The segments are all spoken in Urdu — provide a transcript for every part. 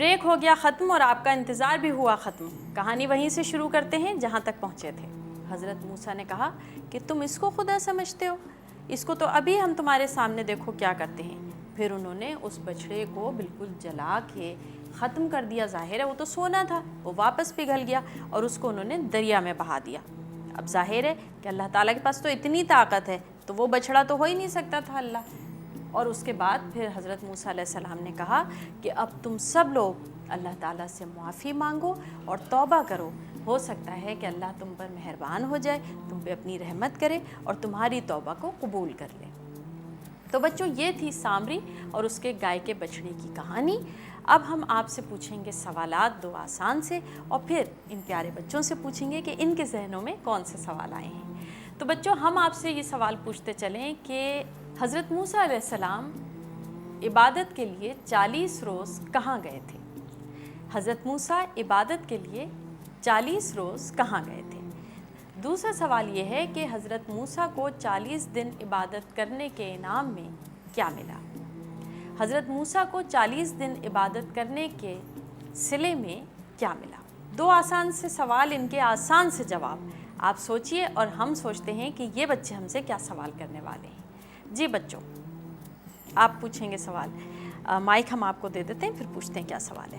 بریک ہو گیا ختم اور آپ کا انتظار بھی ہوا ختم۔ کہانی وہیں سے شروع کرتے ہیں جہاں تک پہنچے تھے۔ حضرت موسیٰ نے کہا کہ تم اس کو خدا سمجھتے ہو، اس کو تو ابھی ہم تمہارے سامنے دیکھو کیا کرتے ہیں۔ پھر انہوں نے اس بچڑے کو بالکل جلا کے ختم کر دیا۔ ظاہر ہے وہ تو سونا تھا، وہ واپس پگھل گیا اور اس کو انہوں نے دریا میں بہا دیا۔ اب ظاہر ہے کہ اللہ تعالیٰ کے پاس تو اتنی طاقت ہے تو وہ بچڑا تو ہو ہی نہیں سکتا تھا اللہ۔ اور اس کے بعد پھر حضرت موسیٰ علیہ السلام نے کہا کہ اب تم سب لوگ اللہ تعالیٰ سے معافی مانگو اور توبہ کرو، ہو سکتا ہے کہ اللہ تم پر مہربان ہو جائے، تم پہ اپنی رحمت کرے اور تمہاری توبہ کو قبول کر لے۔ تو بچوں یہ تھی سامری اور اس کے گائے کے بچڑے کی کہانی۔ اب ہم آپ سے پوچھیں گے سوالات دو آسان سے، اور پھر ان پیارے بچوں سے پوچھیں گے کہ ان کے ذہنوں میں کون سے سوال آئے ہیں۔ تو بچوں ہم آپ سے یہ سوال پوچھتے چلیں کہ حضرت موسیٰ علیہ السلام عبادت کے لیے 40 روز کہاں گئے تھے؟ حضرت موسیٰ عبادت کے لیے 40 روز کہاں گئے تھے؟ دوسرا سوال یہ ہے کہ حضرت موسیٰ کو 40 دن عبادت کرنے کے انعام میں کیا ملا؟ حضرت موسیٰ کو 40 دن عبادت کرنے کے صلے میں کیا ملا؟ دو آسان سے سوال، ان کے آسان سے جواب آپ سوچئے اور ہم سوچتے ہیں کہ یہ بچے ہم سے کیا سوال کرنے والے ہیں۔ جی بچوں آپ پوچھیں گے سوال، مائک ہم آپ کو دے دیتے ہیں، پھر پوچھتے ہیں کیا سوال ہے۔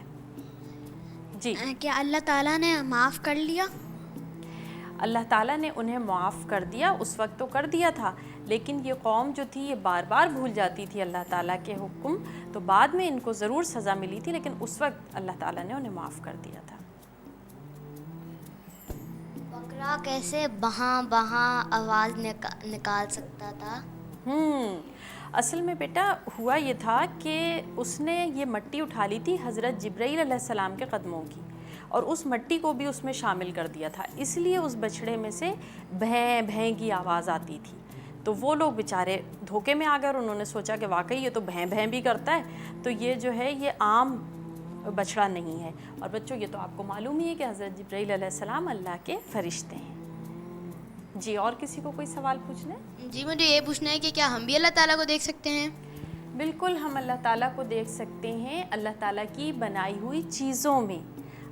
جی کیا اللہ تعالیٰ نے معاف کر لیا؟ اللہ تعالیٰ نے انہیں معاف کر دیا، اس وقت تو کر دیا تھا، لیکن یہ قوم جو تھی یہ بار بار بھول جاتی تھی اللہ تعالیٰ کے حکم، تو بعد میں ان کو ضرور سزا ملی تھی، لیکن اس وقت اللہ تعالیٰ نے انہیں معاف کر دیا تھا۔ بکرا کیسے بہاں بہاں آواز نکال سکتا تھا؟ اصل میں بیٹا ہوا یہ تھا کہ اس نے یہ مٹی اٹھا لی تھی حضرت جبرائیل علیہ السلام کے قدموں کی، اور اس مٹی کو بھی اس میں شامل کر دیا تھا، اس لیے اس بچڑے میں سے بھیں بھیں کی آواز آتی تھی۔ تو وہ لوگ بیچارے دھوکے میں آ گئے اور انہوں نے سوچا کہ واقعی یہ تو بھیں بھیں بھی کرتا ہے، تو یہ جو ہے یہ عام بچڑا نہیں ہے۔ اور بچوں یہ تو آپ کو معلوم ہی ہے کہ حضرت جبرائیل علیہ السلام اللہ کے فرشتے ہیں۔ جی اور کسی کو کوئی سوال پوچھنا ہے؟ جی مجھے یہ پوچھنا ہے کہ کیا ہم بھی اللہ تعالیٰ کو دیکھ سکتے ہیں؟ بالکل ہم اللہ تعالیٰ کو دیکھ سکتے ہیں، اللہ تعالیٰ کی بنائی ہوئی چیزوں میں۔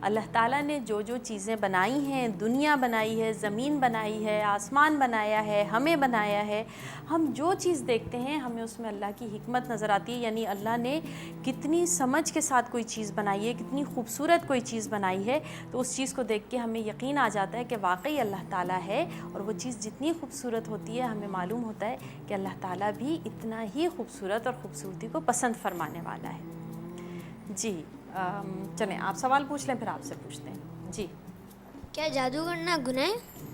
اللہ تعالیٰ نے جو جو چیزیں بنائی ہیں، دنیا بنائی ہے، زمین بنائی ہے، آسمان بنایا ہے، ہمیں بنایا ہے، ہم جو چیز دیکھتے ہیں ہمیں اس میں اللہ کی حکمت نظر آتی ہے، یعنی اللہ نے کتنی سمجھ کے ساتھ کوئی چیز بنائی ہے، کتنی خوبصورت کوئی چیز بنائی ہے، تو اس چیز کو دیکھ کے ہمیں یقین آ جاتا ہے کہ واقعی اللہ تعالیٰ ہے، اور وہ چیز جتنی خوبصورت ہوتی ہے ہمیں معلوم ہوتا ہے کہ اللہ تعالیٰ بھی اتنا ہی خوبصورت اور خوبصورتی کو پسند فرمانے والا ہے۔ جی چلیں آپ سوال پوچھ لیں پھر آپ سے پوچھتے ہیں۔ جی کیا جادو کرنا گناہ ہے؟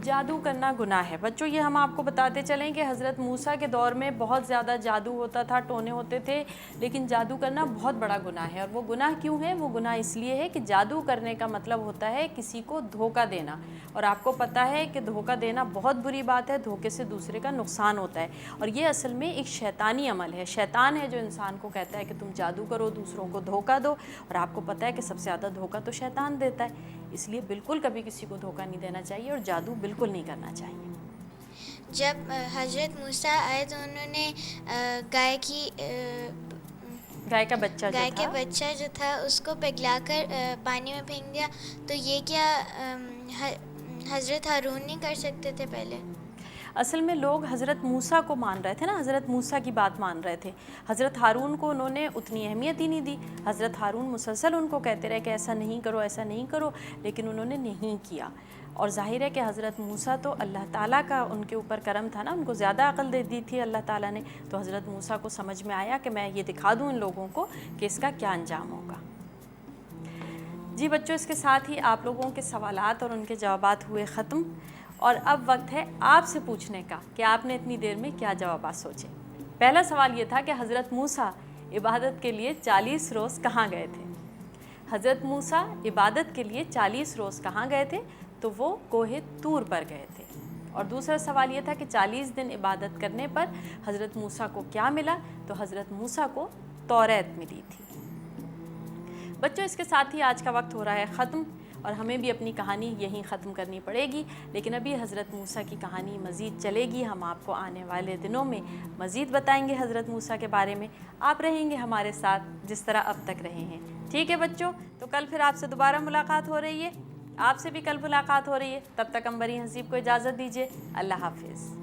جادو کرنا گناہ ہے بچوں، یہ ہم آپ کو بتاتے چلیں کہ حضرت موسیٰ کے دور میں بہت زیادہ جادو ہوتا تھا، ٹونے ہوتے تھے، لیکن جادو کرنا بہت بڑا گناہ ہے۔ اور وہ گناہ کیوں ہے؟ وہ گناہ اس لیے ہے کہ جادو کرنے کا مطلب ہوتا ہے کسی کو دھوکہ دینا، اور آپ کو پتہ ہے کہ دھوکہ دینا بہت بری بات ہے، دھوکے سے دوسرے کا نقصان ہوتا ہے، اور یہ اصل میں ایک شیطانی عمل ہے۔ شیطان ہے جو انسان کو کہتا ہے کہ تم جادو کرو، دوسروں کو دھوکہ دو، اور آپ کو پتہ ہے کہ سب سے زیادہ دھوکہ تو شیطان دیتا ہے، اس لیے بالکل کبھی کسی کو دھوکہ نہیں دینا چاہیے اور جادو بالکل نہیں کرنا چاہیے۔ جب حضرت موسیٰ آئے تو انہوں نے گائے کا بچہ کے بچہ جو تھا اس کو پگھلا کر پانی میں پھینک دیا، تو یہ کیا حضرت ہارون نہیں کر سکتے تھے پہلے؟ اصل میں لوگ حضرت موسیٰ کو مان رہے تھے نا، حضرت موسیٰ کی بات مان رہے تھے، حضرت ہارون کو انہوں نے اتنی اہمیت ہی نہیں دی۔ حضرت ہارون مسلسل ان کو کہتے رہے کہ ایسا نہیں کرو، ایسا نہیں کرو، لیکن انہوں نے نہیں کیا۔ اور ظاہر ہے کہ حضرت موسیٰ تو اللہ تعالیٰ کا ان کے اوپر کرم تھا نا، ان کو زیادہ عقل دے دی تھی اللہ تعالیٰ نے، تو حضرت موسیٰ کو سمجھ میں آیا کہ میں یہ دکھا دوں ان لوگوں کو کہ اس کا کیا انجام ہوگا۔ جی بچوں اس کے ساتھ ہی آپ لوگوں کے سوالات اور ان کے جوابات ہوئے ختم، اور اب وقت ہے آپ سے پوچھنے کا کہ آپ نے اتنی دیر میں کیا جوابات سوچے۔ پہلا سوال یہ تھا کہ حضرت موسیٰ عبادت کے لیے 40 روز کہاں گئے تھے؟ حضرت موسیٰ عبادت کے لیے 40 روز کہاں گئے تھے؟ تو وہ کوہ طور پر گئے تھے۔ اور دوسرا سوال یہ تھا کہ 40 دن عبادت کرنے پر حضرت موسیٰ کو کیا ملا؟ تو حضرت موسیٰ کو توریت ملی تھی۔ بچوں اس کے ساتھ ہی آج کا وقت ہو رہا ہے ختم، اور ہمیں بھی اپنی کہانی یہیں ختم کرنی پڑے گی، لیکن ابھی حضرت موسیٰ کی کہانی مزید چلے گی۔ ہم آپ کو آنے والے دنوں میں مزید بتائیں گے حضرت موسیٰ کے بارے میں۔ آپ رہیں گے ہمارے ساتھ جس طرح اب تک رہے ہیں، ٹھیک ہے بچوں؟ تو کل پھر آپ سے دوبارہ ملاقات ہو رہی ہے، آپ سے بھی کل ملاقات ہو رہی ہے۔ تب تک انبری حسیب کو اجازت دیجیے، اللہ حافظ۔